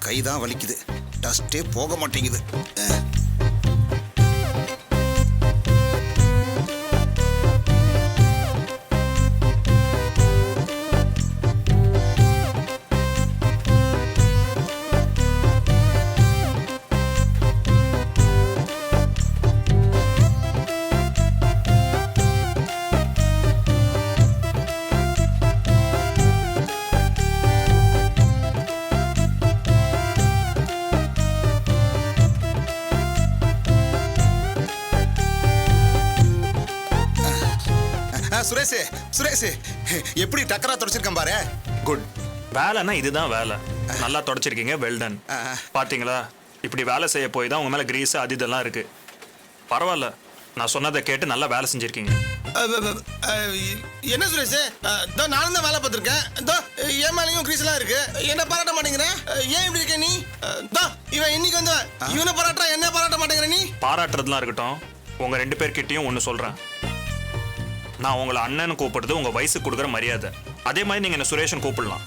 கை தான் வலிக்குது, டஸ்டே போக மாட்டேங்குது. சுரேஷ், சுரேஷ் எப்படி டக்கரா தொடச்சிருக்கேன் பாரு. குட். வேலைன்னா இதுதான் வேலை. நல்லா தொடச்சிருக்கீங்க, வெல் டன். பாத்தீங்களா, இப்படி வேலை செய்ய போய் தான் உங்க மேல கிரீஸ் அது இதெல்லாம் இருக்கு. பரவாயில்ல, நான் சொன்னதை கேட்டு நல்லா வேலை செஞ்சிருக்கீங்க. என்ன சுரேஷ், நானும் தான் வேலை பார்த்துருக்கேன். என் மேலேயும் கிரீஸ் எல்லாம் இருக்கு. என்ன பாராட்ட மாட்டேங்கிறேன், ஏன் இப்படி இருக்க நீ? இவன் இன்னைக்கு வந்து இவனை பாராட்டா, என்ன பாராட்ட மாட்டேங்கிற நீ? பாராட்டுறதுலாம் இருக்கட்டும், உங்க 2 பேர்கிட்டயும் ஒன்று சொல்றேன். நான் உங்களை அண்ணன் கூப்பிடுறது உங்க வயசுக்கு கொடுக்குற மரியாதை. அதே மாதிரி நீங்க என்ன சுரேஷன் கூப்பிடலாம்.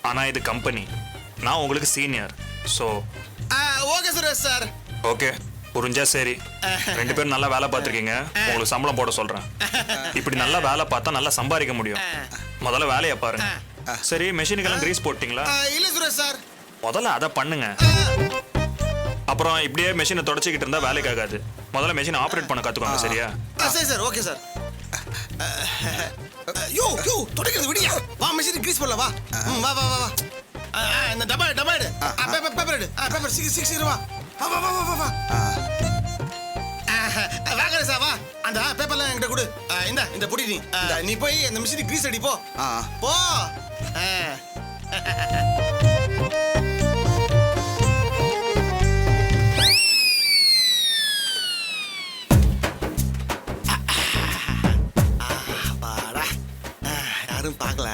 ஆனா இது கம்பெனி, நான் உங்களுக்கு senior. So okay Suresh sir. Okay, புரிஞ்சா சரி. 2 பேரும் நல்லா வேலை பார்த்துருக்கீங்க, உங்களுக்கு சம்பளம் போட சொல்றேன். இப்படி நல்லா வேலை பார்த்தா நல்லா சம்பாதிக்க முடியும். முதல்ல வேலையை பாருங்க. சரி, மெஷினுக்கெல்லாம் கிரீஸ் போட்டிங்களா? இல்ல சுரேஷ் சார். முதல்ல அதை பண்ணுங்க. அப்புறம் இப்படியே மெஷினை தொடச்சிக்கிட்டு இருந்தா வேலைக்கு ஆகாது. முதல்ல மெஷினை ஆப்ரேட் பண்ண கத்துக்கோங்க. சரியா? சரி சார், ஓகே சார். யோ யோ தொடக்கிறது விடியா. வா மெஷின் கிரீஸ் பண்ணல. வா வா வா வா. இந்த டபா டபா எடு. பேப்பர் எடு. பேப்பர் 6 வா. வா வா வா வா வா. வாங்க சார், வா. அந்த பேப்பர்லாம் என்கிட்ட கொடு. இந்த பொடி நீ போய் அந்த மெஷின் கிரீஸ் அடி போ. போ. யாரும் பார்க்கல.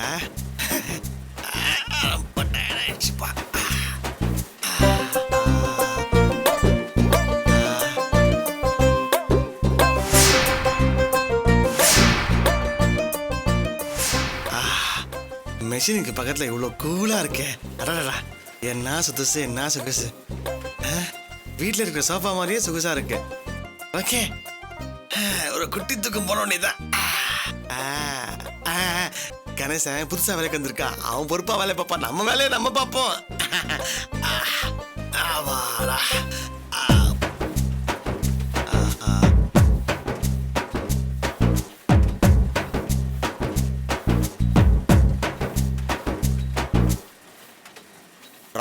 மெஷினுக்கு பக்கத்துல இவ்வளோ கூலா இருக்கே. அடடா, என்ன சுத்துசு, என்ன சொகுசு. வீட்டில் இருக்கிற சோஃபா மாதிரியே சொகுசா இருக்கு. ஓகே, ஒரு குட்டி தூக்கம் போன உடனேதான். கணேசன் புதுசா வேலைக்கு வந்திருக்கான். அவன் பொறுப்பா வேலை பார்ப்பான், நம்ம வேலையை நம்ம பார்ப்போம்.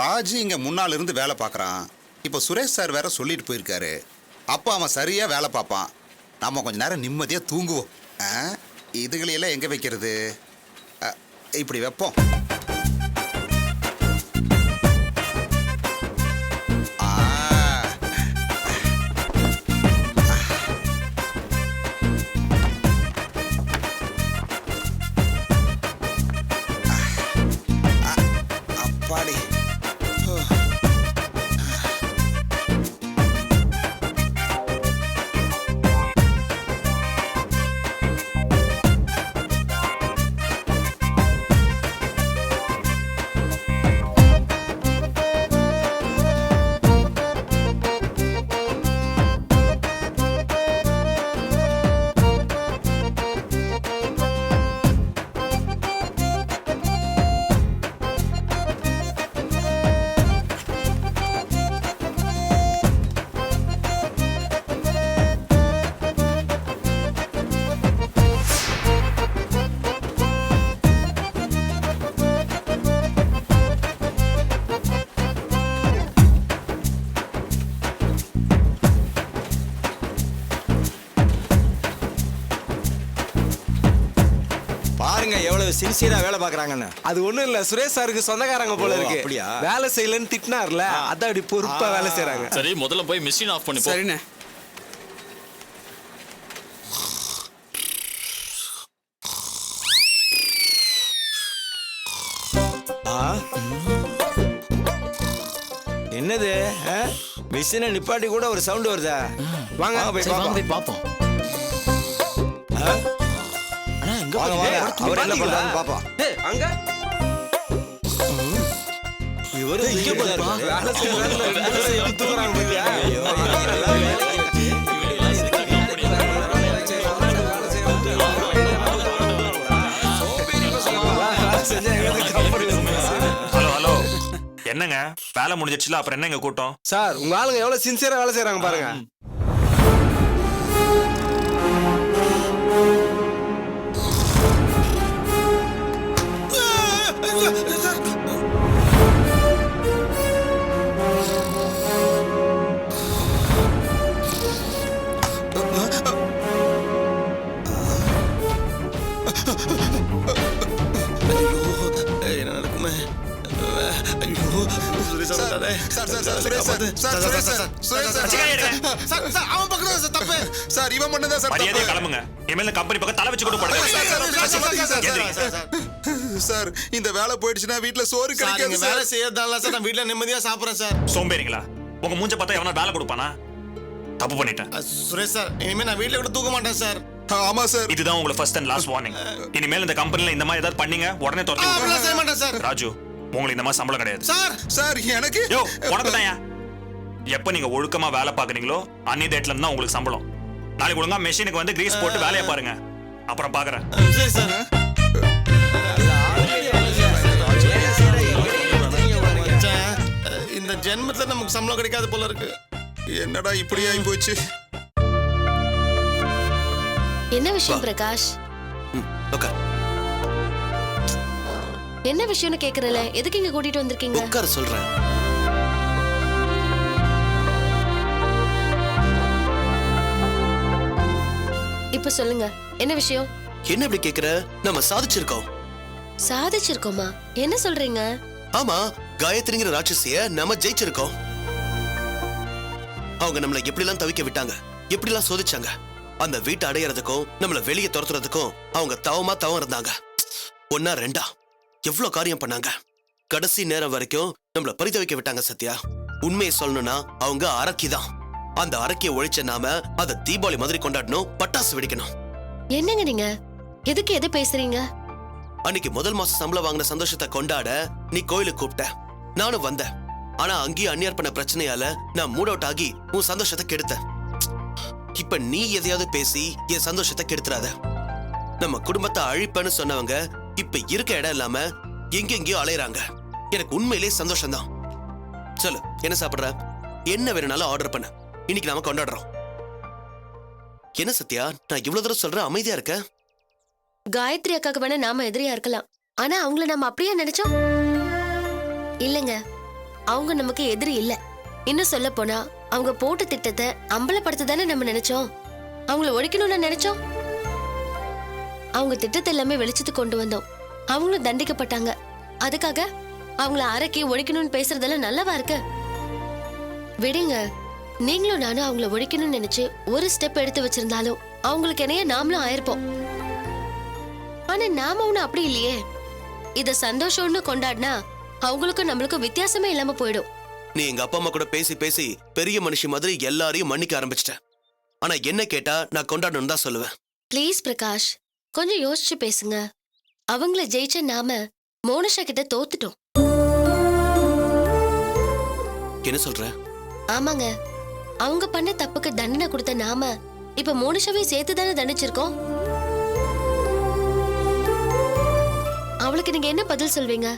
ராஜு இங்க முன்னால இருந்து வேலை பார்க்கறான். இப்போ சுரேஷ் சார் வேற சொல்லிட்டு போயிருக்காரு. அப்போ அவன் சரியா வேலை பார்ப்பான். நம்ம கொஞ்ச நேரம் நிம்மதியா தூங்குவோம். இதுகளையெல்லாம் எங்க வைக்கிறது? இப்படி வைப்போம். அப்பாடி. எவ்வளவு சின்சியரா வேலை பாக்குறாங்கன்னு. அது ஒண்ணும் இல்ல, சுரேஷ் சாருக்கு சொந்தக்காரங்க போல இருக்கு. அப்படியா? வேலை செய்யலன்னு திட்டினார்ல, அதான் அப்படி பொறுப்பா வேலை செய்யறாங்க. சரி, முதல்ல போய் மிஷின் ஆஃப் பண்ணி போ. சரிண்ணே. என்னது, மிஷினை நிப்பாட்டி கூட ஒரு சவுண்ட் வருதா? வாங்க போய் பாப்போம். அவர் என்ன பண்றாரு பாப்பா. அங்க இவரு இங்க பாருப்பா. வேலை செய்ய ரெண்டு பேரும் எப்படி தூக்குறாங்க பாத்தியா? ஹலோ ஹலோ என்னங்க வேலை முடிஞ்சிடுச்சுல அப்புறம் என்ன இங்க கூட்டம்? சார் உங்க ஆளுங்க எவ்வளவு சின்சியரா வேலை செய்யறாங்க பாருங்க. என்ன நடக்குமே? ஐயோ, சுரேஷ் சார் வந்துட்டாரே. Sir, sir, sir, Suresh sir, sir, Suresh sir, Suresh sir, sir, sir, அவன் பக்கத்துல தான் சார் தப்பு. சார், இவன் மட்டும்தான் சார் மரியாதையா தப்பு. கிளம்புங்க. இனிமேல் இந்த கம்பெனி பக்கம் தலை வச்சு கூட சார், சார், சார், படுங்க. சார், சார், சார், சார், இந்த வேலை போயிடுச்சுன்னா வீட்டுல சோறு சார், நீங்க கிடைக்காது வேலை சார். செய்யறதால சார் நான் வீட்டுல நிம்மதியா சாப்பிடுறேன் சார். சோம்பேறிங்களா? உங்க மூஞ்ச பார்த்தா எவனா வேலை கொடுப்பானா? தப்பு பண்ணிட்டேன். சுரேஷ் சார், இனிமே நான் வீட்டுல கூட தூக்க மாட்டேன் சார். ஆமா சார். இதுதான் உங்களுக்கு ஃபர்ஸ்ட் அண்ட் லாஸ்ட் வார்னிங். இனிமேல் இந்த கம்பெனில இந்த மாதிரி ஏதாவது பண்ணீங்க உடனே துரத்தி அப்படிலாம் விட்டுருவேன். செய்ய மாட்டேன் சார். ராஜு, உங்களுக்கு இந்த மாதிரி சம்பளம் கிடையாது. சார், சார், எனக்கு யோ, உனக்கு தான்யா. எப்ப நீங்க ஒழுக்கமா வேலை பாக்குறீங்களோ அன்னி டேட்ல இருந்து தான் உங்களுக்கு சம்பளம். நாளைக்கு ஒழுங்கா மெஷினுக்கு வந்து கிரீஸ் போட்டு வேலையை பாருங்க. அப்புறம் பாக்குறேன். சரி சார். ச்சே, இந்த ஜென்மத்துல நமக்கு சம்பளம் கிடைக்காது போல இருக்கு. என்னடா இப்படி ஆகி போச்சு? என்ன விஷயம் பிரகாஷ்? என்ன விஷயம்னு கேக்குறல, எதுக்கு இங்க கூட்டிட்டு வந்திருக்கீங்க? உட்கார சொல்றேன். இப்ப சொல்லுங்க, என்ன விஷயம்? என்ன இப்படி கேக்குற? நம்ம சாதிச்சிருக்கோம். சாதிச்சிருக்கோமா? என்ன சொல்றீங்க? ஆமா, காயத்ரிங்கிற ராட்சசிய நம்ம ஜெயிச்சிருக்கோம். அவங்க நம்மள எப்படிலாம் தவிக்க விட்டாங்க, எப்படிலாம் சோதிச்சாங்க. அந்த வீட்டை அடையறதுக்கும் நம்மள வெளியே துரத்துறதுக்கும் அவங்க தவம் இருந்தாங்க. ஒன்னா ரெண்டா எவ்வளவு காரியம் பண்ணாங்க. கடைசி நேரம் வரைக்கும் நம்மள பரிதவிக்க விட்டாங்க சத்யா. உண்மையை சொல்லணும்னா அவங்க அரக்கிதான். அந்த அரக்கிய ஒழிச்ச நாம அதை தீபாவளி மாதிரி கொண்டாடணும், பட்டாசு வெடிக்கணும். என்னங்க நீங்க? எதுக்கு எது பேசுறீங்க? அன்னைக்கு முதல் மாசம் சம்பளம் வாங்கின சந்தோஷத்தை கொண்டாட நீ கோயிலுக்கு கூப்பிட்ட, நானும் வந்தேன். ஆனா அங்கேயும் அந்நியார் பண்ண பிரச்சனையால நான் மூட் அவுட் ஆகி உன் சந்தோஷத்தை கெடுத்தேன். இப்ப நீ எதையாவது பேசி என் சந்தோஷத்தை கெடுத்துறாத. நம்ம குடும்பத்தை அழிப்பேன்னு சொன்னவங்க இப்ப இருக்க இடம் இல்லாம எங்கெங்கயோ அலையறாங்க. எனக்கு உண்மையிலே சந்தோஷம்தான். சொல்லு, என்ன சாப்பிடுற? என்ன வேணும்னாலும் ஆர்டர் பண்ண. இன்னைக்கு நாம கொண்டாடுறோம். என்ன சத்யா, நான் இவ்வளவு தூரம் சொல்றேன், அமைதியா இருக்க? காயத்ரி அக்காக்கு வேணா நாம எதிரியா இருக்கலாம், ஆனா அவங்கள நம்ம அப்படியே நினைச்சோம் இல்லங்க. அவங்க நமக்கு எதிரி இல்ல. இன்னும் சொல்ல போனா அவங்க போட்ட திட்டத்தை அம்பலப்படுத்த தானே நம்ம நினைச்சோம். அவங்கள ஒழிக்கணும்னு நினைச்சோம். அவங்க திட்டத்தை எல்லாமே வெளிச்சத்துக்கு கொண்டு வந்தோம். அவங்களும் தண்டிக்கப்பட்டாங்க. அதுக்காக அவங்கள அரைக்கி ஒழிக்கணும்னு பேசுறதெல்லாம் நல்லவா இருக்கு? விடுங்க. நீங்களும் நானும் அவங்கள ஒழிக்கணும்னு நினைச்சு ஒரு ஸ்டெப் எடுத்து வச்சிருந்தாலும் அவங்களுக்கு என்னைய நாமளும் ஆயிருப்போம். ஆனா நாம ஒண்ணு அப்படி இல்லையே. இத சந்தோஷம்னு கொண்டாடினா அவங்களுக்கும் நம்மளுக்கும் வித்தியாசமே இல்லாம போயிடும். நீ எங்க அப்பா அம்மா கூட பேசி பேசி பெரிய மனுஷி மாதிரி எல்லாரையும் மன்னிக்க ஆரம்பிச்சிட்ட. ஆனா என்ன கேட்டா நான் கொண்டாடணும் தான் சொல்லுவேன். ப்ளீஸ் பிரகாஷ், கொஞ்சம் யோசிச்சு பேசுங்க. அவங்கள ஜெயிச்ச நாம மோனிஷா கிட்ட தோத்துட்டோம். என்ன சொல்ற? ஆமாங்க, அவங்க பண்ண தப்புக்கு தண்டனை கொடுத்த நாம இப்ப மோனிஷாவை சேர்த்து தானே தண்டிச்சிருக்கோம். அவளுக்கு நீங்க என்ன பதில் சொல்வீங்க?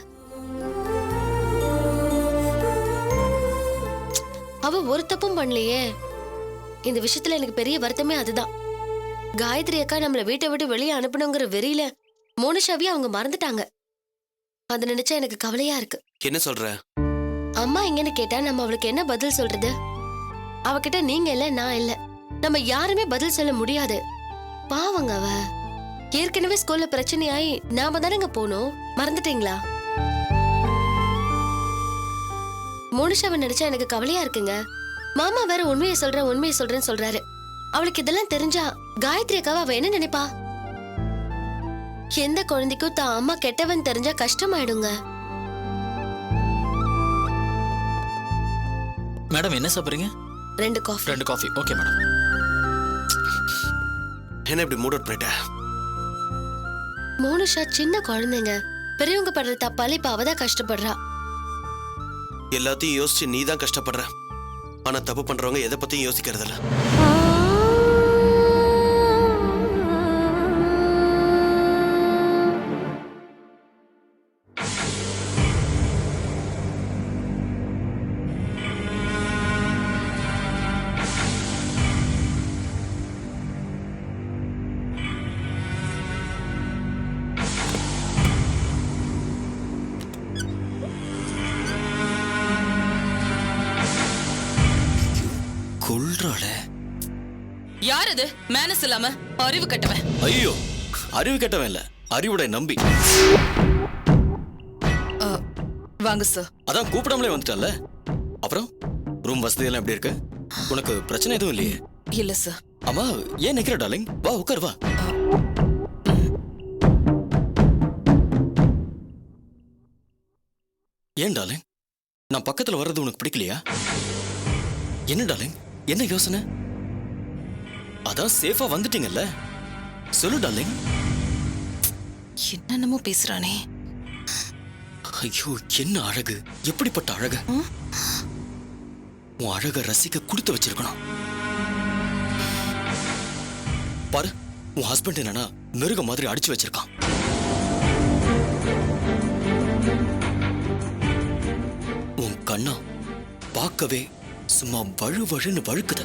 அவ ஒரு தப்பும் பண்ணலையே. இந்த விஷயத்துல எனக்கு பெரிய வருத்தமே அதுதான். காயத்ரி அக்கா நம்மள வீட்டை விட்டு வெளியே அனுப்பணுங்கிற வெறியில மோனிஷாவையும் அவங்க மறந்துட்டாங்க. அதை நினைச்சா எனக்கு கவலையா இருக்கு. என்ன சொல்ற? அம்மா எங்கன்னு கேட்டா நம்ம அவளுக்கு என்ன பதில் சொல்றது? அவகிட்ட நீங்க இல்ல, நான் இல்ல, நம்ம யாருமே பதில் சொல்ல முடியாது. பாவங்க அவ. ஏற்கனவே ஸ்கூல்ல பிரச்சனையாயி நாம தானங்க போனோம், மறந்துட்டீங்களா? மோனிஷாவை நினைச்சா எனக்கு கவலையா இருக்குங்க. மாமா வேற உண்மையை சொல்றேன்னு சொல்றாரு. அவளுக்கு இதெல்லாம் தெரிஞ்சா காயத்ரி அக்காவை அவ என்ன நினைப்பா? எந்த குழந்தைக்கும் தான் அம்மா கெட்டவன் தெரிஞ்சா கஷ்டமாயிடுங்க. மேடம் என்ன சாப்பிடுறீங்க? 2 காஃபி. 2 காஃபி. Okay madam. என்ன இப்படி மூட் அவுட் பண்ணிட்ட? மோனிஷா சின்ன குழந்தைங்க. பெரியவங்க படுற தப்பால இப்ப அவதான் கஷ்டப்படுறா. எல்லாத்தையும் யோசிச்சு நீ தான் கஷ்டப்படுற. ஆனா தப்பு பண்றவங்க எதை பத்தியும் யோசிக்கிறதில்ல. கொல்றாள. யார் அது? மேனஸ் இல்லாம அறிவு கட்டவன். ஐயோ, அறிவு கெட்டவன் இல்ல, அறிவுடைய நம்பி. வாங்க சார். அதான் கூப்பிடாமலே வந்துட்டல. அப்புறம் ரூம் வசதி எல்லாம் எப்படி இருக்கு? உனக்கு பிரச்சனை எதுவும் இல்லையே? இல்ல சார். ஆமா, ஏன் நிக்கிற டார்லிங்? வா உட்கார் வா. ஏன் டார்லிங், நான் பக்கத்துல வர்றது உனக்கு பிடிக்கலையா? என்ன டார்லிங், என்ன யோசனை? அதான் சேஃபா வந்துட்டீங்கல்ல, சொல்லு டார்லிங். என்னென்னமோ பேசுறானே. ஐயோ, என்ன அழகு, எப்படிப்பட்ட அழகு. உன் அழக ரசிக்க கொடுத்து வச்சிருக்கணும். பாரு, உன் ஹஸ்பண்ட் என்னன்னா மிருக மாதிரி அடிச்சு வச்சிருக்கான். உன் கண்ணா பார்க்கவே சும்மா வழு வழுன்னு வழுக்குது.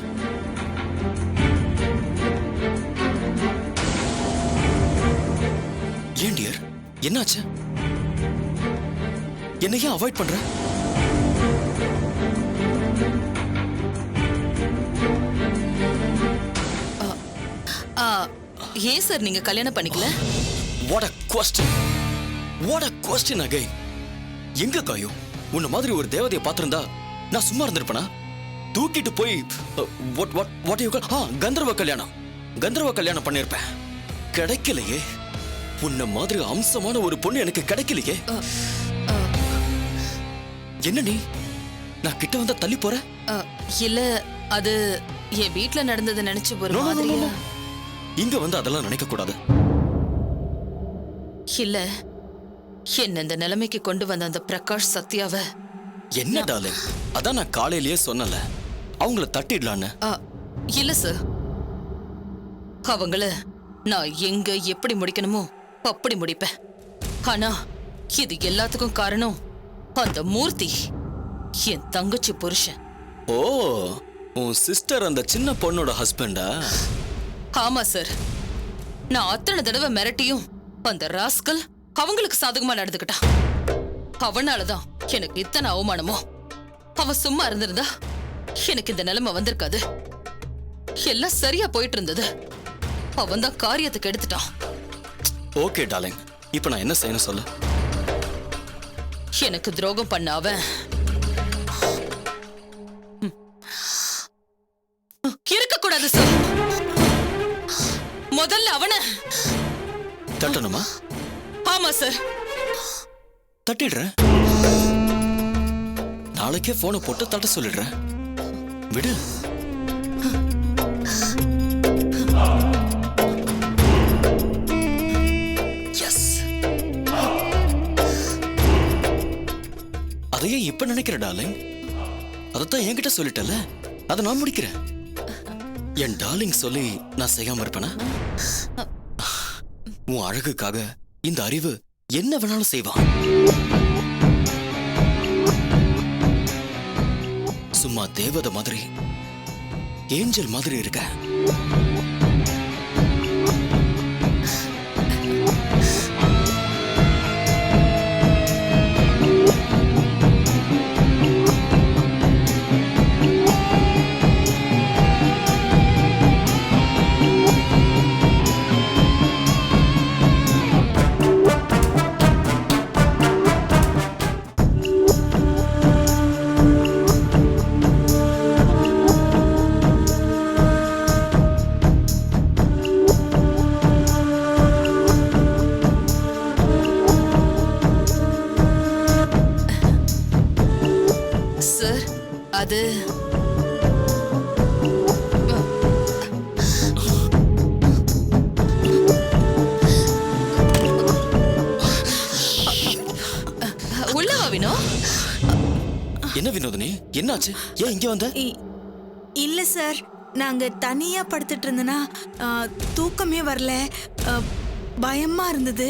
ஏன் டியர், என்னாச்சு? என்னையே அவாய்ட் பண்ற? ஏன் சார் நீங்க கல்யாணம் பண்ணிக்கல? What a question! What a question again! எங்க காயோ, உன்ன மாதிரி ஒரு தேவதையை பார்த்திருந்தா நான் சும்மா இருந்திருப்பேனா? தூக்கிட்டு போய் கந்தர்வ கல்யாணம் பண்ணிருப்பேன். கிடைக்கலையே. உன்ன மாதிரி அம்சமான ஒரு பொண்ணு எனக்கு கிடைக்கலையே. என்ன நீ, நான் கிட்ட வந்தா தள்ளி போற? இல்ல, அது என் வீட்ல நடந்தது நினைச்சு ஒரு மாதிரியா. இங்க வந்து அதெல்லாம் நினைக்க கூடாது. இல்ல, என்ன இந்த நிலைமைக்கு கொண்டு வந்த அந்த பிரகாஷ் சத்யாவ. என்ன டார்லிங், அதான் நான் காலையிலேயே சொன்னல, அவங்கள தட்டிடலான்னு. இல்ல சார், அவங்கள நான் எங்க எப்படி முடிக்கணுமோ அப்படி முடிப்பேன். ஆனா இது எல்லாத்துக்கும் காரணம் அந்த மூர்த்தி, என் தங்கச்சி புருஷன். ஓ, உன் சிஸ்டர் அந்த சின்ன பொண்ணோட ஹஸ்பண்டா? ஆமா சார். நான் அத்தனை தடவை மிரட்டியும் அந்த ராஸ்கல் அவங்களுக்கு சாதகமா நடந்துக்கிட்டான். அவனாலதான் எனக்கு இத்தனை அவமானமோ. அவன் சும்மா இருந்திருந்தா எனக்கு இந்த நிலைமை வந்திருக்காது. எல்லாம் சரியா போயிட்டு இருந்தது. அவன் தான் காரியத்துக்கு எடுத்துட்டான். ஓகே டார்லிங், இப்ப நான் என்ன செய்யணும் சொல்லு. எனக்கு துரோகம் பண்ண அவன் இருக்கக்கூடாது சார். முதல்ல அவனை தட்டணுமா? ஆமா சார். தட்டிடுறேன். நாளைக்கே போனை போட்டு தட்ட சொல்லிடுறேன். விடு. அதையே இப்ப நினைக்கிற டார்லிங்? அதத்தான் என்கிட்ட சொல்லிட்டல, அதை நான் முடிக்கிறேன். என் டார்லிங் சொல்லி நான் செய்யாம இருப்பேனா? உன் அழகுக்காக இந்த அறிவு என்ன வேணாலும் செய்வான். சும்மா தேவதை மாதிரி, ஏஞ்சல் மாதிரி இருக்க. என்ன வினோதினி, என்னாச்சு? ஏன் இங்க வந்த? இல்ல சார், நாங்க தனியா படுத்துட்டு இருந்தனா தூக்கமே வரல, பயமா இருந்தது.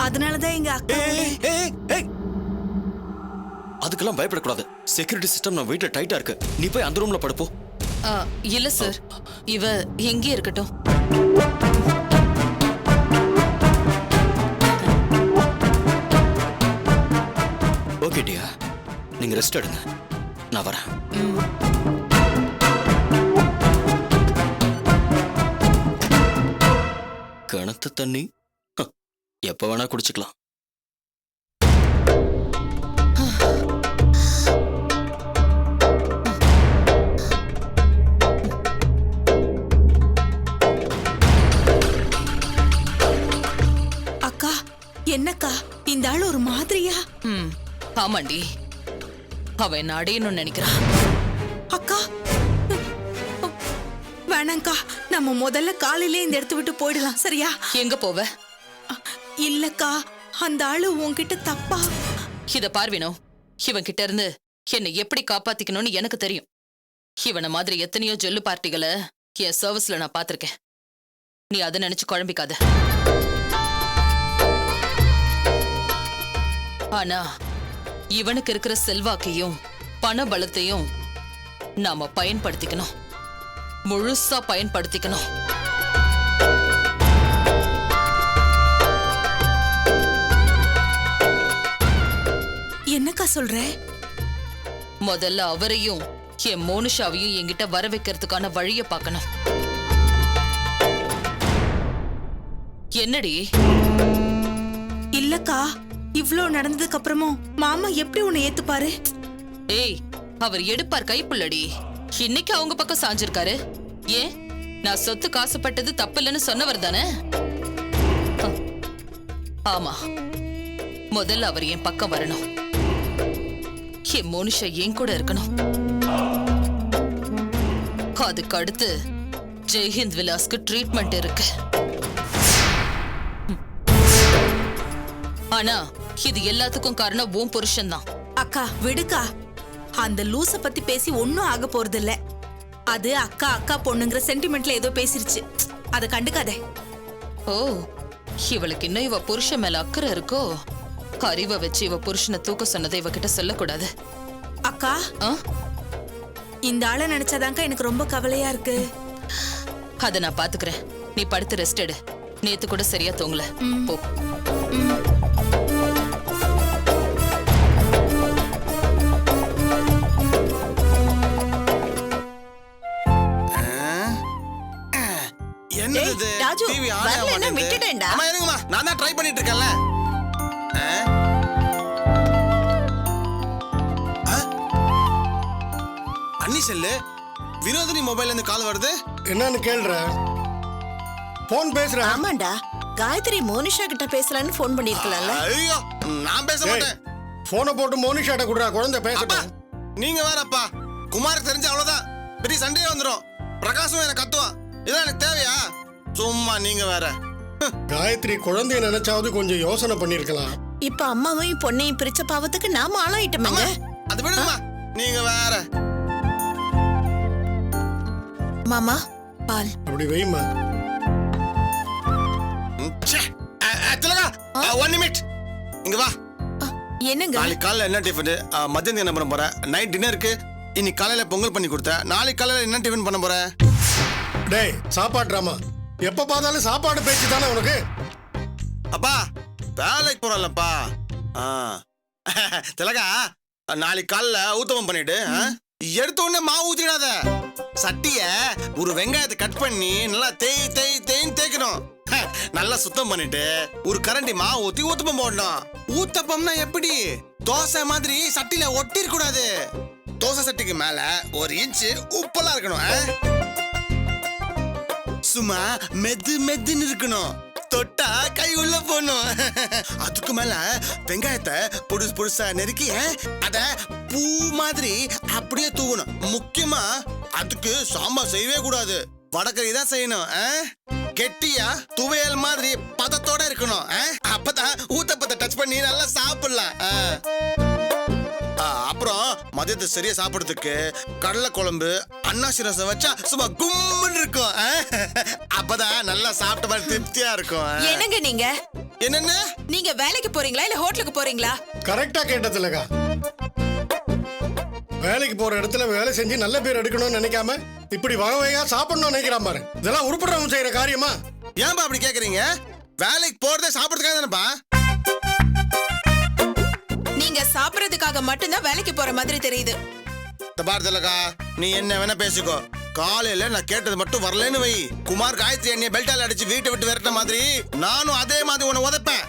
அதனாலதான் எங்க அக்கா. அதுக்கெல்லாம் பயப்படக்கூடாது. செக்யூரிட்டி சிஸ்டம் நம்ம வீட்டுல டைட்டா இருக்கு. நீ போய் அந்த ரூம்ல படுப்போ. இல்ல சார், இவ எங்கே இருக்கட்டும். ஓகே டியா, நீங்க ரெஸ்ட் எடுங்க, நான் வரேன். கிணத்து தண்ணி எப்ப வேணா குடிச்சுக்கலாம். அக்கா, என்னக்கா இந்த ஆள் ஒரு மாதிரியா? ஆமாண்டி, அவ என்ன அடையணும்னு நினைக்கிறான். அக்கா வேணாங்கா, நம்ம முதல்ல காலையிலே இந்த இடத்த விட்டு போயிடலாம், சரியா? எங்க போவ? இல்லக்கா, அந்த ஆளு உன்கிட்ட தப்பா. இத பார்வினோ, இவன் கிட்ட இருந்து என்னை எப்படி காப்பாத்திக்கணும்னு எனக்கு தெரியும். இவனை மாதிரி எத்தனையோ ஜொல்லு பார்ட்டிகளை என் சர்வீஸ்ல நான் பார்த்திருக்கேன். நீ அதை நினைச்சு குழம்பிக்காத. ஆனா இவனுக்கு இருக்கிற செல்வாக்கையும் பண பலத்தையும் நாம பயன்படுத்திக்கணும், முழுசா பயன்படுத்திக்கணும். என்னக்கா சொல்ற? முதல்ல அவரையும் என் மோனிஷாவையும் என்கிட்ட வர வைக்கிறதுக்கான வழிய பார்க்கணும். என்னடி? இல்லக்கா, இவ்ளோ நடந்ததுக்கு அப்புறமும் மாமா எப்படி உன்னை ஏத்துப்பாரு? ஏய், அவர் எடுப்பார் கைப்புள்ளடி. இன்னைக்கு அவங்க பக்கம் சாஞ்சிருக்காரு. ஏன், நான் சொத்து காசுப்பட்டது தப்பு இல்லைன்னு சொன்னவர் தானே? ஆமா, முதல்ல அவர் என் பக்கம் வரணும். என் மோனிஷா என் கூட இருக்கணும். அதுக்கு அடுத்து ஜெய்ஹிந்த் விலாஸ்க்கு ட்ரீட்மெண்ட் இருக்கு. ஆனா இது எல்லாத்துக்கும் காரணம் உன் புருஷன் தான். அக்கா விடுக்கா, அந்த லூச பத்தி பேசி ஒன்னும் ஆக போறது இல்ல. அது அக்கா அக்கா பொண்ணுங்கிற சென்டிமெண்ட்ல ஏதோ பேசிருச்சு, அத கண்டுக்காதே. ஓ, இவளுக்கு இன்னும் இவ புருஷன் மேல அக்கறை இருக்கோ? அறிவை வச்சு இவ புருஷனை தூக்க சொன்னதை இவகிட்ட சொல்லக்கூடாது. அக்கா, இந்த ஆளை நினைச்சாதாங்க எனக்கு ரொம்ப கவலையா இருக்கு. அத நான் பாத்துக்கிறேன், நீ படுத்து ரெஸ்ட் எடு. நேத்து கூட சரியா தூங்கல, போ. என்னது ராஜு, டிவி ஆன் வரல, ஆக என்ன மாட்டேங்குது. விட்டுட்டேன்டா. அம்மா இருங்கம்மா, நான் தான் ட்ரை பண்ணிட்டு இருக்கேன்ல. அண்ணி செல்லு, வினோதினி மொபைல்ல இருந்து கால் வருது. என்னன்னு கேள்ற? போன் பேசுற? ஆமாண்டா, காயத்ரி மோனிஷா கிட்ட பேசலான்னு போன் பண்ணிருக்கலாம்ல. ஐயோ, நான் பேச மாட்டேன். போனை போட்டு மோனிஷாட்ட குடுறா, குழந்தை அப்பா, பேசட்டும். நீங்க வேறப்பா. குமாருக்கு தெரிஞ்ச அவ்வளவுதான், பெரிய சண்டையே வந்துரும். பிரகாஷும் எனக்கு கத்துவான். இதெல்லாம் எனக்கு தேவையா? சும்மா நீங்க வேற. காயத்ரி குழந்தைய நினைச்சாவது கொஞ்சம் யோசனை பண்ணிருக்கலாம். இப்ப அம்மாவையும் பொண்ணையும் பிரிச்ச பாவத்துக்கு நாம ஆளாயிட்டோமே. அது விடுங்கம்மா, நீங்க வேற. மாமா, பால். அப்படி வைமா. திலகா, 1 நிமிட் இங்க வா. என்னங்க? நாளைக்கு காலைல என்ன டிஃபன்? மதியம் என்ன பண்ண போற? நைட் டின்னருக்கு இன்னைக்கு காலையில பொங்கல் பண்ணி கொடுத்த. நாளைக்கு காலையில என்ன டிஃபன் பண்ண போற? டேய், சாப்பாடுறாமா, எப்ப பார்த்தாலும் சாப்பாடு பேச்சு தானே உனக்கு. அப்பா, வேலைக்கு போறல்லப்பா. திலகா, நாளைக்கு காலைல ஊத்தப்பம் பண்ணிட்டு எடுத்த உடனே மாவு ஊத்திடாத. சட்டிய ஒரு வெங்காயத்தை கட் பண்ணி நல்லா தேய்ன்னு தேய்க்கணும். நல்லா சுத்தம் பண்ணிட்டு ஒரு கரண்டி மாவு ஊத்தி ஊத்தப்பம் போடணும். ஊத்தப்பம்னா எப்படி? தோசை மாதிரி சட்டில ஒட்டி இருக்க கூடாது. தோசை சட்டிக்கு மேல 1 இன்ச்சு உப்பெல்லாம் இருக்கணும். சும்மா மெதுன்னு இருக்கணும். தொட்டா கை உள்ள போடணும். அதுக்கு மேல வெங்காயத்தை பொடுசா நெருக்கி அத பூ மாதிரி அப்படியே தூவணும். முக்கியமா அதுக்கு சாம்பார் செய்யவே கூடாது, வடக்கறி தான் செய்யணும். கெட்டியா துவையல் மாதிரி பதத்தோட இருக்கணும். அப்பதான் ஊத்தப்பத்தை டச் பண்ணி நல்லா சாப்பிடலாம். அப்புறம் மதியத்தை சரியா சாப்பிடுறதுக்கு கடலை குழம்பு அன்னாசி ரசம் வச்சா சும்மா கும்முன்னு இருக்கும். அப்பதான் நல்லா சாப்பிட்ட மாதிரி திருப்தியா இருக்கும். என்னங்க நீங்க என்னென்ன நீங்க வேலைக்கு போறீங்களா இல்ல ஹோட்டலுக்கு போறீங்களா? கரெக்டா கேட்டதுலக்கா. வேலைக்கு போற இடத்துல வேலை செஞ்சு நல்ல பேர் எடுக்கணும்னு நினைக்காம இப்படி வகை வகையா சாப்பிடணும்னு நினைக்கிறான் பாரு. இதெல்லாம் உருப்படுறவங்க செய்யற காரியமா? ஏன்பா அப்படி கேக்குறீங்க? வேலைக்கு போறதே சாப்பிடுறதுக்காக தானேப்பா. நீங்க சாப்பிடறதுக்காக மட்டும்தான் வேலைக்கு போற மாதிரி தெரியுது. இந்த பாரதிலக்கா, நீ என்ன வேணா பேசிக்கோ. காலையில நான் கேட்டது மட்டும் வரலன்னு வை, குமார் காயத்ரி என்னைய பெல்ட்டால அடிச்சு வீட்டை விட்டு விரட்ட மாதிரி நானும் அதே மாதிரி உன்னை உதைப்பேன்.